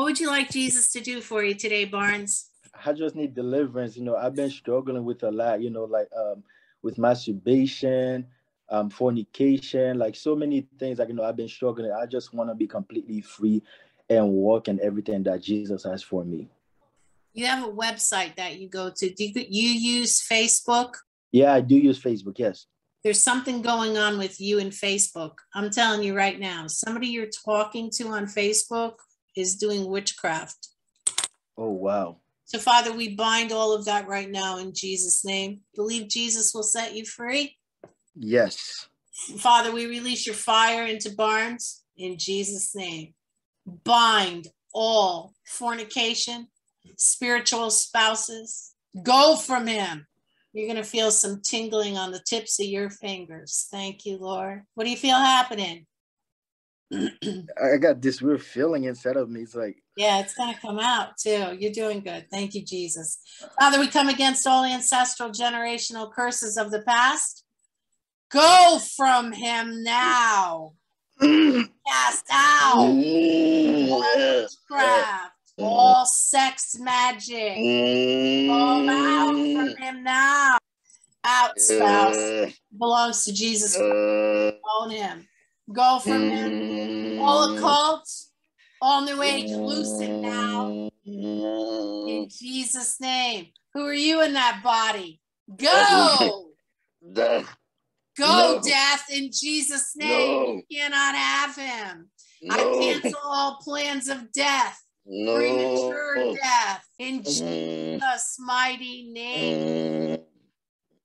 would you like Jesus to do for you today, Barnes? I just need deliverance. I've been struggling with a lot, like with masturbation, fornication, like so many things. Like, I've been struggling. I just want to be completely free and walk in everything that Jesus has for me. You have a website that you go to. Do you use Facebook? Yeah, I do use Facebook, yes. There's something going on with you in Facebook. I'm telling you right now, somebody you're talking to on Facebook is doing witchcraft. Oh, wow. So, Father, we bind all of that right now in Jesus' name. Believe Jesus will set you free? Yes. Father, we release your fire into Barnes in Jesus' name. Bind all fornication, spiritual spouses. Go from him. You're going to feel some tingling on the tips of your fingers. Thank you, Lord. What do you feel happening? I got this weird feeling inside of me. It's like, yeah, it's going to come out too. You're doing good. Thank you, Jesus. Father, we come against all ancestral generational curses of the past. Go from him now. Cast out all witchcraft, all sex magic. All out from him now. Out, spouse. Belongs to Jesus. Own him. Go from him. All occult, all new age, loose it now. In Jesus' name. Who are you in that body? Go! Go, no. Death, in Jesus' name. No. You cannot have him. No. I cancel all plans of death. No. Premature death. In Jesus' mighty name.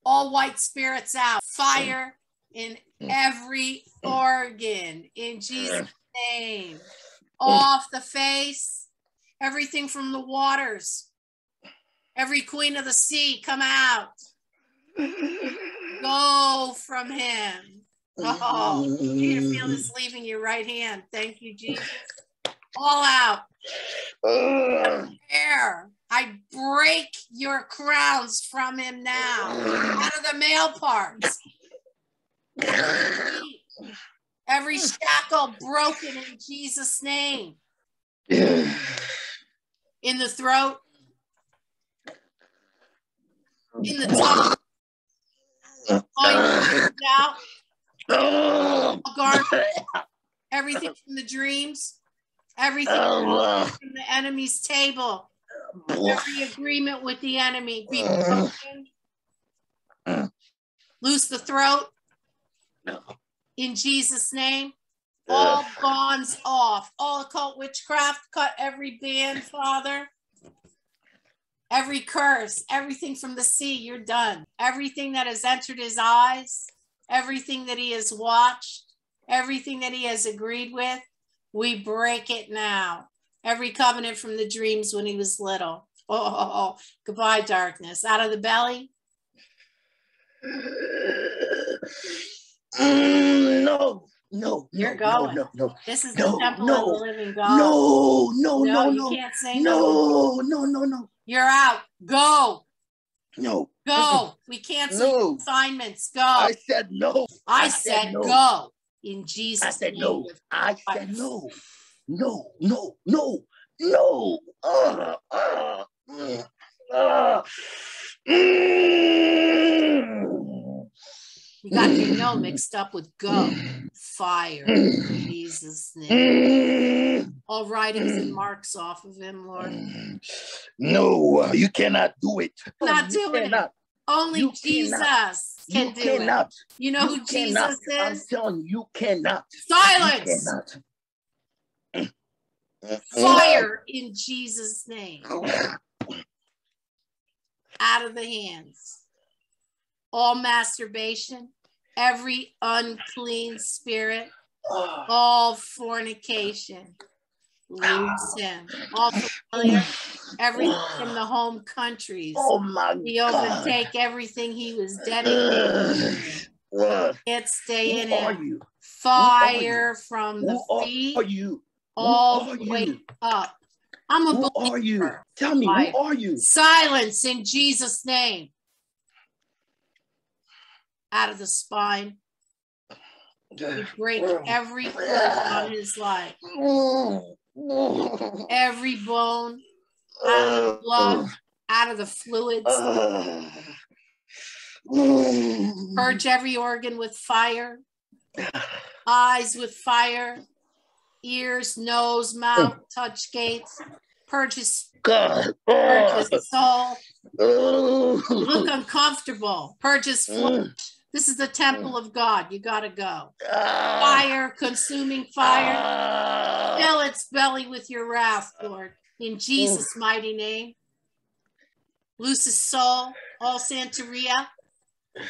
All white spirits out. Fire in every organ. In Jesus' name. Off the face. Everything from the waters. Every queen of the sea, come out. Go from him. Oh, you're going to feel this leaving your right hand. Thank you, Jesus. All out. Air. I break your crowns from him now. Out of the male parts. Every shackle broken in Jesus' name. In the throat. In the tongue. Out. Everything from the dreams. Everything from the enemy's table. Every agreement with the enemy be broken. Loose the throat. In Jesus' name. All bonds off. All occult witchcraft. Cut every band, Father. Every curse. Everything from the sea. You're done. Everything that has entered his eyes. Everything that he has watched. Everything that he has agreed with. We break it now. Every covenant from the dreams when he was little. Oh, goodbye, darkness. Out of the belly. No. You're going. No. This is the temple of the living God. No. You can't say no. No. You're out. Go. No. Go. We cancel assignments. Go. I said no. I said no. Go. In Jesus' name. I said no. I said no. No. You got your no mixed up with go. Fire. In Jesus' name. All writings and marks off of him, Lord. No, you cannot do it. Not doing it. Only you Jesus can do it. You know who Jesus is? I'm telling you, you cannot. Silence. You cannot. Fire in Jesus' name. Out of the hands. All masturbation, every unclean spirit, all fornication, loose him. All familiar, everything from the home countries. Oh my he overtake everything he was dedicated to. Can't stay in him. Fire from the feet. Who are you? All the way up. I'm a believer. Who are you? Tell me, who are you? Silence in Jesus' name. Out of the spine. We break every curse on his life. every bone, out of the blood, out of the fluids. Purge every organ with fire, eyes with fire, ears, nose, mouth, touch gates. Purge his soul. Look uncomfortable. Purge his flesh. This is the temple of God. You got to go. Fire, consuming fire. Fill its belly with your wrath, Lord. In Jesus' mighty name. Loose his soul. All Santeria,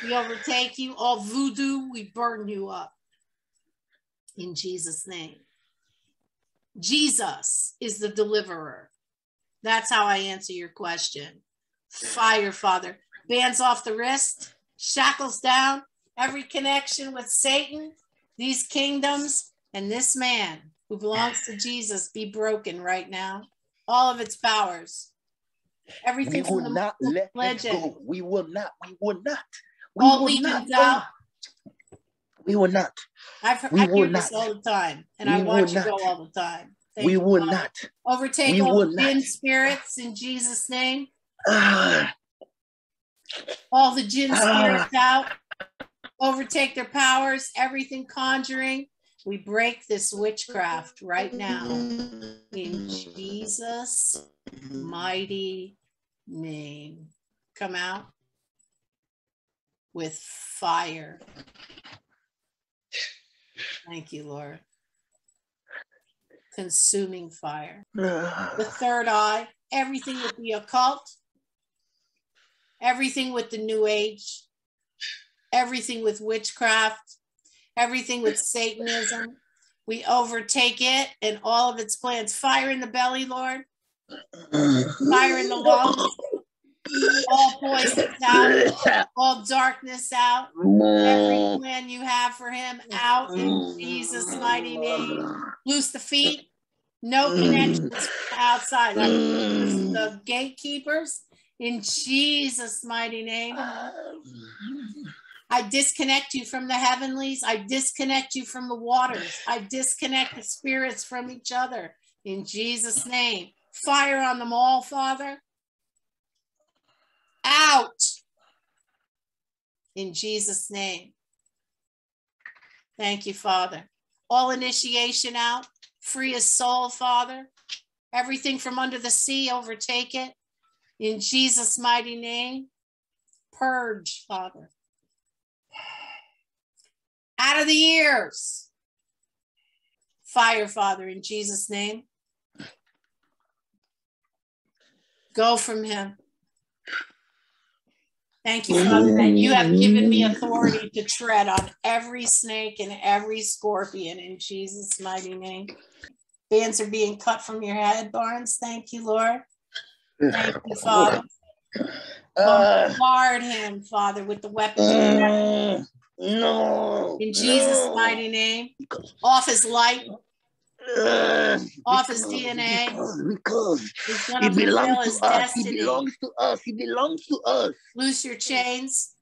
we overtake you. All voodoo, we burn you up. In Jesus' name. Jesus is the deliverer. That's how I answer your question. Fire, Father. Bands off the wrist, shackles down, every connection with Satan, these kingdoms, and this man who belongs to Jesus be broken right now. All of its powers. Everything we will not let legend. go. We will not. We will not. We All will legions not. out. We will not. I hear this all the time, and I watch you go all the time. Thank we you, will Father. not. Overtake all the jinn spirits in Jesus' name. All the jinn spirits out. Overtake their powers, everything conjuring. We break this witchcraft right now. In Jesus' mighty name. Come out with fire. Thank you, Lord. Consuming fire. The third eye, everything with the occult, everything with the new age, everything with witchcraft, everything with Satanism. We overtake it and all of its plans. Fire in the belly, Lord. Fire in the lungs. All poisons out. All darkness out. Every plan you have for him out in Jesus' mighty name. Loose the feet. No connections outside. The gatekeepers in Jesus' mighty name. I disconnect you from the heavenlies. I disconnect you from the waters. I disconnect the spirits from each other in Jesus' name. Fire on them all, Father. Out in Jesus' name. Thank you, Father. All initiation out. Free his soul, Father. Everything from under the sea, overtake it. In Jesus' mighty name. Purge, Father. Out of the ears. Fire, Father, in Jesus' name. Go from him. Thank you, Father, that you have given me authority to tread on every snake and every scorpion in Jesus' mighty name. Bands are being cut from your head, Barnes. Thank you, Lord. Thank you, Father. Bombard him, Father, with the weapons. No. In Jesus' mighty name. Off his light. Off his DNA. Because he's going to fulfill his destiny. He belongs to us. He belongs to us. Loose your chains.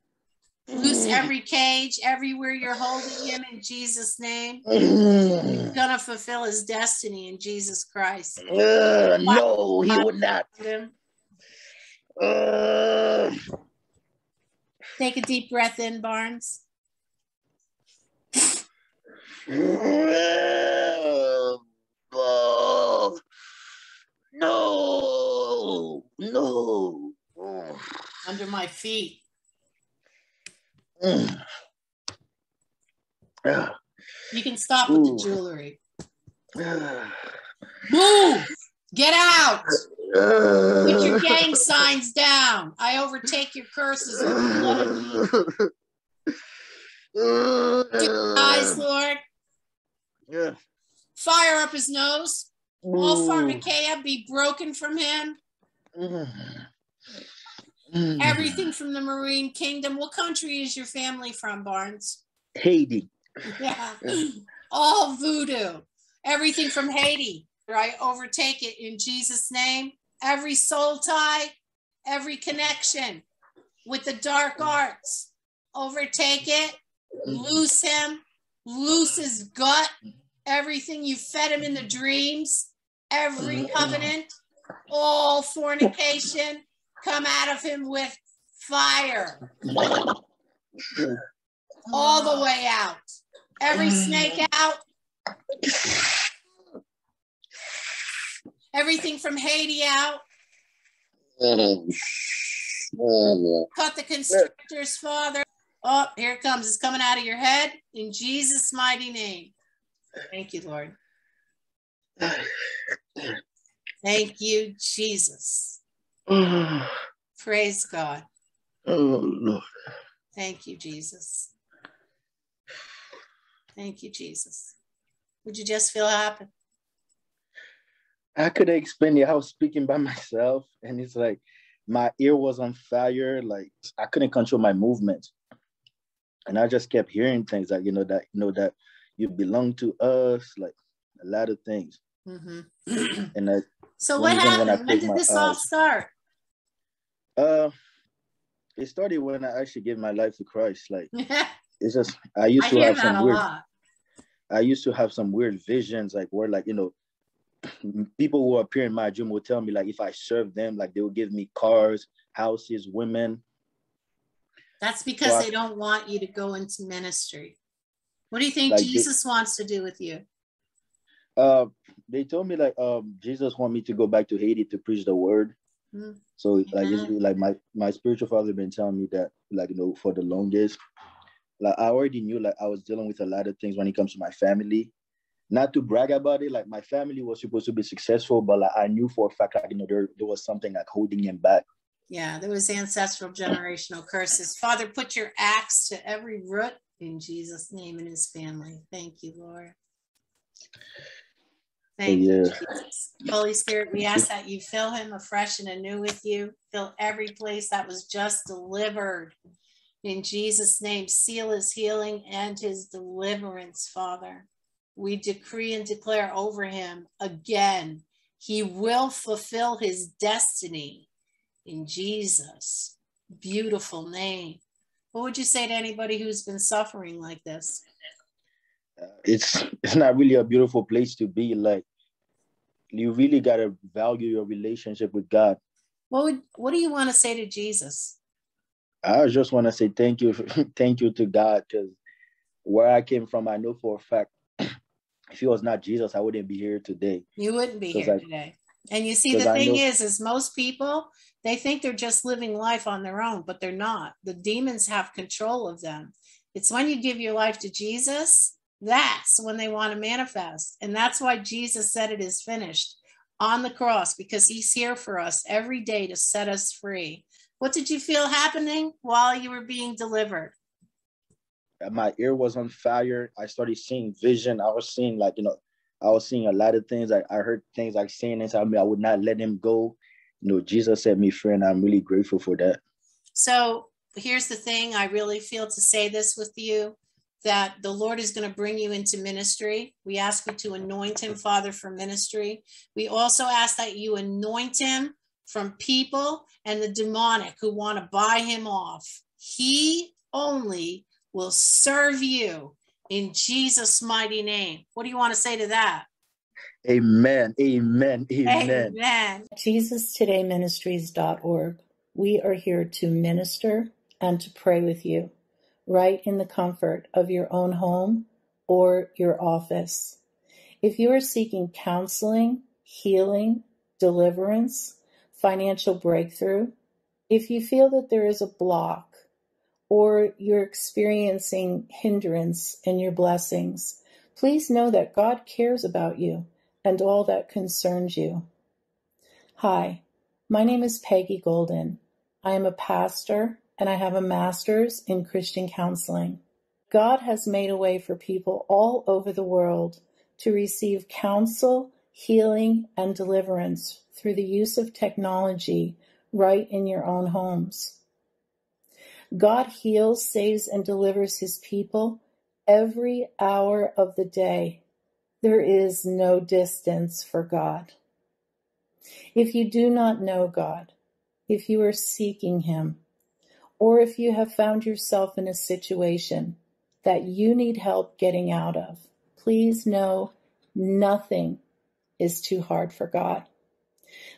Loose every cage, everywhere you're holding him in Jesus' name. He's going to fulfill his destiny in Jesus Christ. No, he would not. Take a deep breath in, Barnes. Oh, no, no. Under my feet. You can stop with the jewelry. Move! Get out! Put your gang signs down. I overtake your curses with the blood of Jesus. Eyes, Lord. Yeah. Fire up his nose. All pharmakeia be broken from him. Everything from the Marine Kingdom. What country is your family from, Barnes? Haiti. Yeah. All voodoo. Everything from Haiti. I overtake it in Jesus' name. Every soul tie, every connection with the dark arts. Overtake it. Loose him. Loose his gut. Everything you fed him in the dreams. every covenant, all fornication, come out of him with fire. All the way out. Every snake out. Everything from Haiti out. Cut the constrictors, Father. Oh, here it comes. It's coming out of your head in Jesus' mighty name. Thank you, Lord. Thank you, Jesus. Praise God. Oh, Lord. Thank you, Jesus. Thank you, Jesus. Would you just feel happy? I couldn't explain it. I was speaking by myself, and it's like my ear was on fire. Like I couldn't control my movements, and I just kept hearing things like that you belong to us, like a lot of things. Mm-hmm. And so what happened? When did this all start? It started when I actually gave my life to Christ. Like it's just I used to have some weird visions, like where people who appear in my dream would tell me like if I serve them, like they would give me cars, houses, women. That's because they don't want you to go into ministry. What do you think Jesus wants to do with you? They told me like Jesus want me to go back to Haiti to preach the word. Mm-hmm. So like it's like my spiritual father been telling me that for the longest. Like I already knew like I was dealing with a lot of things when it comes to my family. Not to brag about it, like my family was supposed to be successful, but like I knew for a fact like there was something like holding him back. Yeah, there was ancestral generational curses. Father, put your axe to every root in Jesus' name in his family. Thank you, Lord. Thank you, Jesus. Holy Spirit, we ask that you fill him afresh and anew with you. Fill every place that was just delivered. In Jesus' name, seal his healing and his deliverance, Father. We decree and declare over him again, he will fulfill his destiny in Jesus' beautiful name. What would you say to anybody who's been suffering like this? It's not really a beautiful place to be. Like, you really got to value your relationship with God. What do you want to say to Jesus? I just want to say thank you to God, because where I came from, I know for a fact, if it was not Jesus, I wouldn't be here today. You wouldn't be here today. And you see, the thing is most people, they think they're just living life on their own, but they're not. The demons have control of them. It's when you give your life to Jesus, that's when they want to manifest. And that's why Jesus said it is finished on the cross, because he's here for us every day to set us free. What did you feel happening while you were being delivered? My ear was on fire. I started seeing vision. I was seeing I was seeing a lot of things. I heard things like saying inside me, I would not let him go. Jesus set me free, and I'm really grateful for that. So here's the thing. I really feel to say this with you, that the Lord is going to bring you into ministry. We ask you to anoint him, Father, for ministry. We also ask that you anoint him from people and the demonic who want to buy him off. He only will serve you in Jesus' mighty name. What do you want to say to that? Amen. Amen. Amen. Amen. JesusTodayMinistries.org. We are here to minister and to pray with you, right in the comfort of your own home or your office. If you are seeking counseling, healing, deliverance, financial breakthrough, if you feel that there is a block, or you're experiencing hindrance in your blessings, please know that God cares about you and all that concerns you. Hi, my name is Peggy Golden. I am a pastor and I have a master's in Christian counseling. God has made a way for people all over the world to receive counsel, healing, and deliverance through the use of technology right in your own homes. God heals, saves, and delivers his people every hour of the day. There is no distance for God. If you do not know God, if you are seeking him, or if you have found yourself in a situation that you need help getting out of, please know nothing is too hard for God.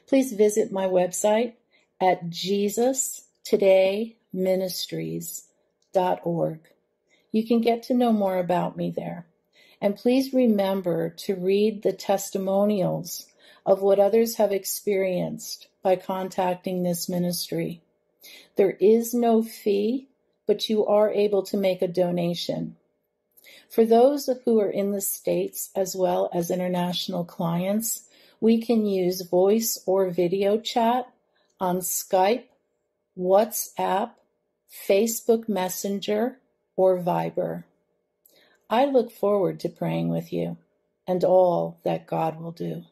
Please visit my website at JesusTodayMinistries.org. You can get to know more about me there. And please remember to read the testimonials of what others have experienced by contacting this ministry. There is no fee, but you are able to make a donation. For those who are in the States as well as international clients, we can use voice or video chat on Skype, WhatsApp, Facebook Messenger, or Viber. I look forward to praying with you and all that God will do.